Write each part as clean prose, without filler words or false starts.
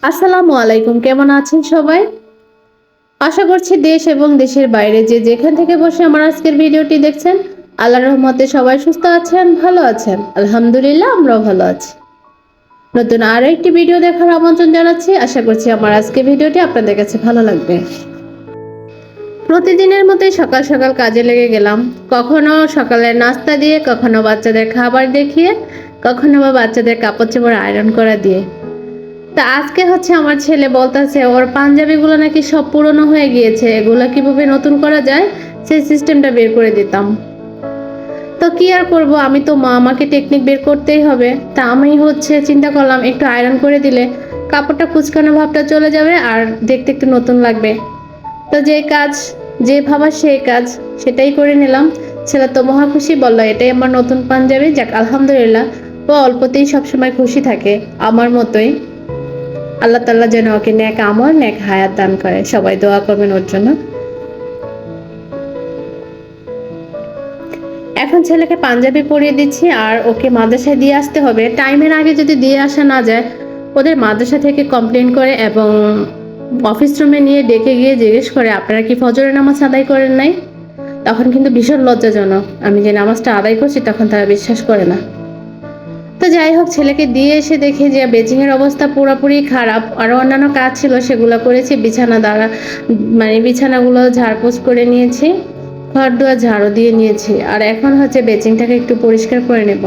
আসসালামু আলাইকুম, কেমন আছেন সবাই? আশা করছি দেশ এবং দেশের বাইরে যে যেখান থেকে বসে আমার আজকের ভিডিওটি দেখছেন, আল্লাহর রহমতে সবাই সুস্থ আছেন, ভালো আছেন। আলহামদুলিল্লাহ, আমরাও ভালো আছি। নতুন আরো একটি ভিডিও দেখার আমন্ত্রণ জানাচ্ছি। আশা করছি আমার আজকের ভিডিওটি আপনাদের কাছে ভালো লাগবে। প্রতিদিনের মতোই সকাল সকাল কাজে লেগে গেলাম। কখনো সকালের নাস্তা দিয়ে, কখনো বাচ্চাদের খাবার দেখিয়ে, কখনো বা বাচ্চাদের কাপড় চোপড় আয়রন করা দিয়ে। তা আজকে হচ্ছে আমার ছেলে বলতেছে ওর পাঞ্জাবিগুলো নাকি সব পুরনো হয়ে গিয়েছে, এগুলো কিভাবে নতুন করা যায় সেই সিস্টেমটা বের করে দিতাম। তো কি আর করব, আমি তো মা, আমাকে টেকনিক বের করতেই হবে। তা আমি হচ্ছে চিন্তা করলাম একটু আয়রন করে দিলে কাপড়টা কুচকানো ভাবটা চলে যাবে আর দেখতে একটু নতুন লাগবে। তো যে কাজ, যে ভাবা সেই কাজ, সেটাই করে নিলাম। ছেলে তো মহা খুশি, বললো এটাই আমার নতুন পাঞ্জাবি। যাক আলহামদুলিল্লাহ, ও অল্পতেই সবসময় খুশি থাকে আমার মতোই। আল্লাহ তাআলা যেন ওকে নেক আমল, নেক হায়াত দান করে। সবাই দোয়া করবেন ওর জন্য। এখন ছেলেকে পাঞ্জাবি পরিয়ে দিচ্ছি আর ওকে মাদ্রাসায় দিয়ে আসতে হবে। টাইমের আগে যদি দিয়ে আসা না যায়, ওদের মাদ্রাসা থেকে কমপ্লেন করে এবং অফিস রুমে নিয়ে ডেকে গিয়ে জিজ্ঞেস করে আপনারা কি ফজরের নামাজ আদায় করেন নাই। তখন কিন্তু ভীষণ লজ্জাজনক, আমি যে নামাজটা আদায় করছি তখন তারা বিশ্বাস করে না। তো যাই হোক, ছেলেকে দিয়ে এসে দেখি যে বেচিং এর অবস্থা পুরোপুরি খারাপ। আরো অন্যান্য কাজ ছিল, সেগুলো করেছি। বিছানা দ্বারা মানে বিছানাগুলো ঝাড়পোছ করে নিয়েছি, ঘর দুয়ার ঝাড়ু দিয়ে নিয়েছি। আর এখন হচ্ছে বেচিংটাকে একটু পরিষ্কার করে নেব।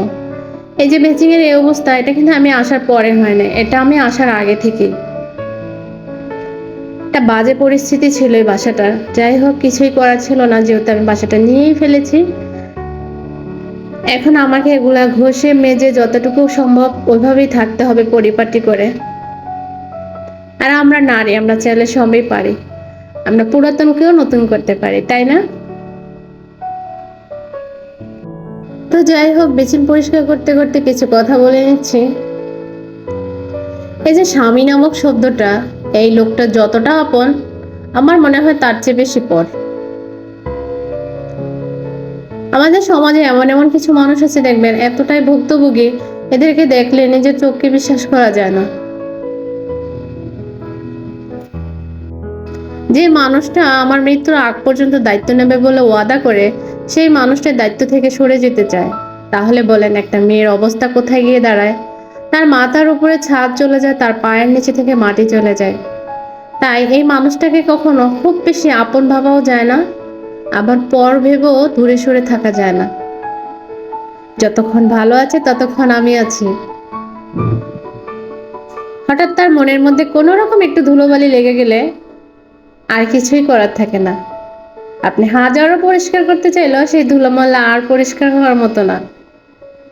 এই যে বেচিং এর এই অবস্থা, এটা কিন্তু আমি আসার পরে হয় না, এটা আমি আসার আগে থেকেই। একটা বাজে পরিস্থিতি ছিল এই বাসাটা। যাই হোক, কিছুই করার ছিল না, যেহেতু আমি বাসাটা নিয়েই ফেলেছি। এখন আমাকে এগুলা ঘষে মেজে যতটুকু সম্ভব ওইভাবেই থাকতে হবে পরিপাটি করে। আর আমরা নারী, আমরা চাইলে সবই পারি। আমরা পুরাতনকেও নতুন করতে পারি, তাই না? তো যাই হোক, বেসিন পরিষ্কার করতে করতে কিছু কথা বলে নিচ্ছি। এই যে স্বামী নামক শব্দটা, এই লোকটা যতটা আপন, আমার মনে হয় তার চেয়ে বেশি পর। আমাদের সমাজে এমন এমন কিছু মানুষ আছে, দেখবেন এতটাই ভুক্তভোগী, এদেরকে দেখলে নিজের চোখকে বিশ্বাস করা যায় না। যে মানুষটা আমার মৃত্যুর আগ পর্যন্ত দায়িত্ব নেবে বলে ওয়াদা করে, সেই মানুষটার দায়িত্ব থেকে সরে যেতে চায়, তাহলে বলেন একটা মেয়ের অবস্থা কোথায় গিয়ে দাঁড়ায়? তার মাথার উপরে ছাদ চলে যায়, তার পায়ের নিচে থেকে মাটি চলে যায়। তাই এই মানুষটাকে কখনো খুব বেশি আপন ভাবাও যায় না, আবার পর ভেবেও দূরে সরে থাকা যায় না। যতক্ষণ ভালো আছে ততক্ষণ আমি আছি। হঠাৎ তার মনের মধ্যে কোনো রকম একটু ধুলোবালি লেগে গেলে আর কিছুই করার থাকে না। আপনি হাজারো পরিষ্কার করতে চাইলেও সেই ধুলোময়লা আর পরিষ্কার হওয়ার মতো না।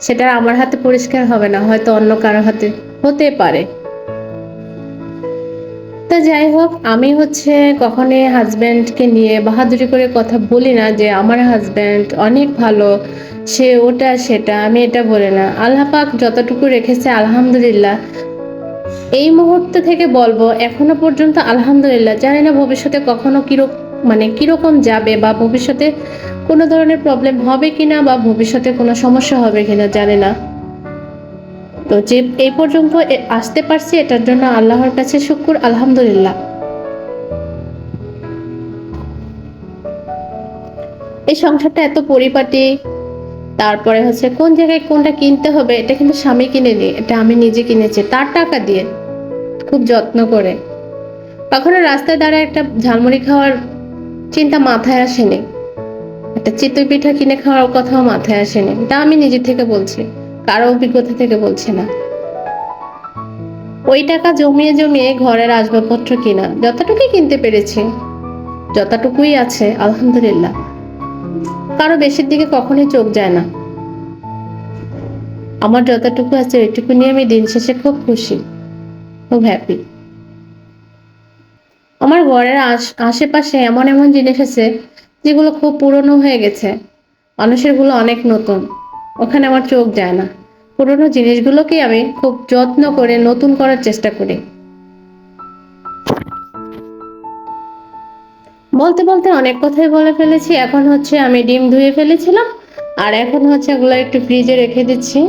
সেটা আমার হাতে পরিষ্কার হবে না, হয়তো অন্য কারো হাতে হতে পারে। তা যাই হোক, আমি হচ্ছে কখনোই হাজব্যান্ডকে নিয়ে বাহাদুরি করে কথা বলি না যে আমার হাজব্যান্ড অনেক ভালো, সে ওটা সেটা, আমি এটা বলি না। আল্লাহ পাক যতটুকু রেখেছে আলহামদুলিল্লাহ। এই মুহূর্ত থেকে বলবো এখনো পর্যন্ত আলহামদুলিল্লাহ। জানি না ভবিষ্যতে কখনো কিরকম যাবে, বা ভবিষ্যতে কোনো ধরনের প্রবলেম হবে কিনা, বা ভবিষ্যতে কোনো সমস্যা হবে কিনা জানি না। তো যে এই পর্যন্ত আসতে পারছি, এটার জন্য আল্লাহর কাছে শুকর, আলহামদুলিল্লাহ। এই সংসারটা এত পরিপাটি, তারপরে হচ্ছে কোন জায়গায় কোনটা কিনতে হবে, এটা কিন্তু স্বামী কিনেনি, এটা আমি নিজে কিনেছি তার টাকা দিয়ে, খুব যত্ন করে। কখনো রাস্তায় দাঁড়ায় একটা ঝালমুড়ি খাওয়ার চিন্তা মাথায় আসেনি, একটা চিতই পিঠা কিনে খাওয়ার কথাও মাথায় আসেনি। তা আমি নিজে থেকে বলছি, কারো অভিজ্ঞতা থেকে বলছি না। ওই টাকা জমিয়ে জমিয়ে ঘরের আসবাবপত্র কিনা, যতটুকুই কিনতে পেরেছি, যতটুকুই আছে আলহামদুলিল্লাহ। কারো বেশির দিকে কখনোই চোখ যায় না। আমার যতটুকু আছে ওইটুকু নিয়ে আমি দিন শেষে খুব খুশি, খুব হ্যাপি। আমার ঘরের আশেপাশে এমন এমন জিনিস আছে যেগুলো খুব পুরনো হয়ে গেছে, মানুষের গুলো অনেক নতুন, ওখানে আমার চোখ যায় না। পুরনো জিনিসগুলোকে আমি খুব যত্ন করে নতুন করার চেষ্টা করি। বলতে বলতে অনেক কথাই বলে ফেলেছি। এখন হচ্ছে আমি ডিম ধুয়ে ফেলেছিলাম, আর এখন হচ্ছে এগুলো একটু ফ্রিজে রেখে দিচ্ছি।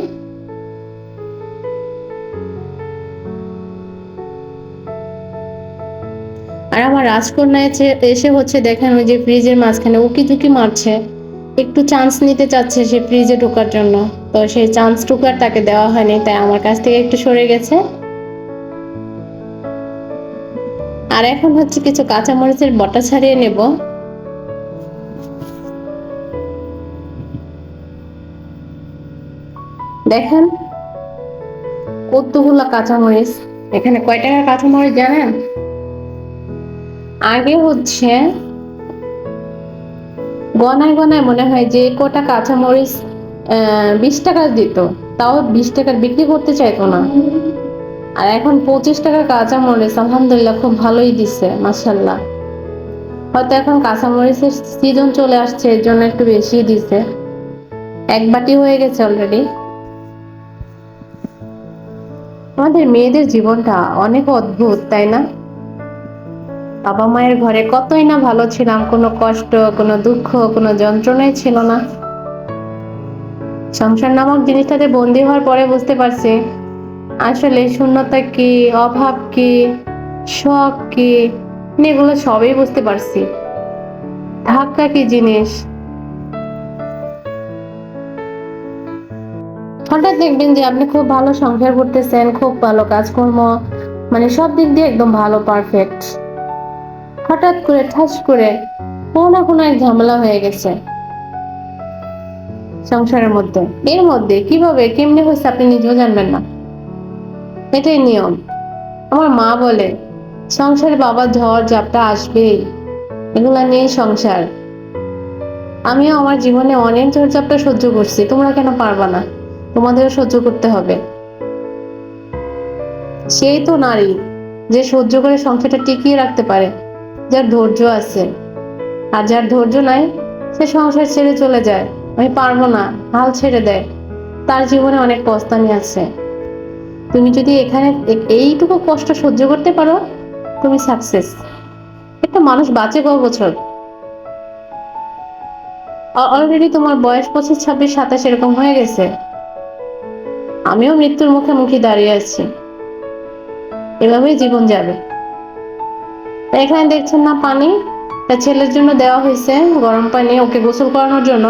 রাজকন্যা এসে হচ্ছে দেখেন ওই যে ফ্রিজের মাঝখানে উকি ঝুঁকি মারছে, একটু চান্স নিতে চাচ্ছে সে ফ্রিজে ঢোকার জন্য। তো সেই চান্সটুকু আর তাকে দেওয়া হয়নি, তাই আমার কাছ থেকে একটু সরে গেছে। আর এখন হচ্ছে কিছু কাঁচামরিচের বটা ছাড়িয়ে নেব। দেখেন কতগুলা কাঁচামরিচ, এখানে কয় টাকার কাঁচামরিচ জানেন? আগে হচ্ছে গনায় গনায় মনে হয় যে কটা কাঁচামরিচ 20 টাকা দিত, তাও 20 টাকার বিক্রি করতে চাইতো না। আর এখন 25 টাকার কাঁচামরিচ আলহামদুলিল্লাহ খুব ভালোই দিচ্ছে, মাশাল্লাহ। হয়তো এখন কাঁচামরিচের সিজন চলে আসছে, এর জন্য একটু বেশি দিছে। 1 বাটি হয়ে গেছে অলরেডি। আমাদের মেয়েদের জীবনটা অনেক অদ্ভুত, তাই না? বাবা মায়ের ঘরে কতই না ভালো ছিলাম, কোনো কষ্ট, কোনো দুঃখ, কোনো যন্ত্রণাই ছিল না। সংসার নামক জিনিসটাতে বন্দী হওয়ার পরে বুঝতে পারছি আসলে শূন্যতা কি, অভাব কি, শখ কি, এগুলো সবই বুঝতে পারছি। ধাক্কা কি জিনিস। হঠাৎ দেখবেন যে আপনি খুব ভালো সংসার করতেছেন, খুব ভালো কাজকর্ম, মানে সব দিক দিয়ে একদম ভালো, পারফেক্ট। হঠাৎ করে ঠাস করে কোনো না কোনো এক ঝামেলা হয়ে গেছে সংসারের মধ্যে। এর মধ্যে কিভাবে কেমনে হয়েছে আপনি নিজেও জানবেন না। এটাই নিয়ম। আমার মা বলে সংসারে বাবা ঝড় ঝাপটা আসবেই, এগুলা নিয়ে সংসার। আমিও আমার জীবনে অনেক ঝড় ঝাপটা সহ্য করছি, তোমরা কেন পারবা না? তোমাদেরও সহ্য করতে হবে। সেই তো নারী যে সহ্য করে সংসারটা টিকিয়ে রাখতে পারে, যার ধৈর্য আছে। আর যার ধৈর্য নাই সে সংসার ছেড়ে চলে যায়, আমি পারবো না, হাল ছেড়ে দেয়। তার জীবনে অনেক পস্তানি আছে। তুমি যদি এখানে এইটুকু কষ্ট সহ্য করতে পারো, তুমি সাকসেস। একটা মানুষ বাঁচে কত বছর? অলরেডি তোমার বয়স 25, 26, 27 এরকম হয়ে গেছে। আমিও মৃত্যুর মুখোমুখি দাঁড়িয়ে আছি। এভাবেই জীবন যাবে। এখানে দেখছেন না পানি, ছেলের জন্য দেওয়া হয়েছে গরম পানি, ওকে গোসল করানোর জন্য।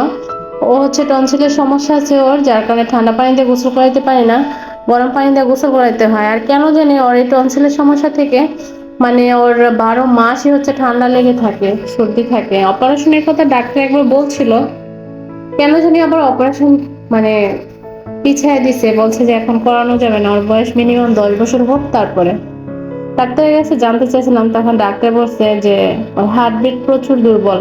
ও হচ্ছে টনসিলের সমস্যা আছে ওর, যার কারণে ঠান্ডা পানি দিয়ে গোসল করাইতে পারি না, গরম পানি দিয়ে গোসল করাইতে হয়। আর কেন জানি ওর এই টনসিলের সমস্যা থেকে মানে ওর 12 মাসই হচ্ছে ঠান্ডা লেগে থাকে, সর্দি থাকে। অপারেশনের কথা ডাক্তার একবার বলছিল, কেন জানি আবার অপারেশন মানে পিছিয়ে দিছে, বলছে যে এখন করানো যাবে না, ওর বয়স মিনিমাম 10 বছর হোক তারপরে। ডাক্তারের কাছে জানতে চাইছিলাম, তখন ডাক্তার বলছে যে ওর হার্টবিট প্রচুর দুর্বল।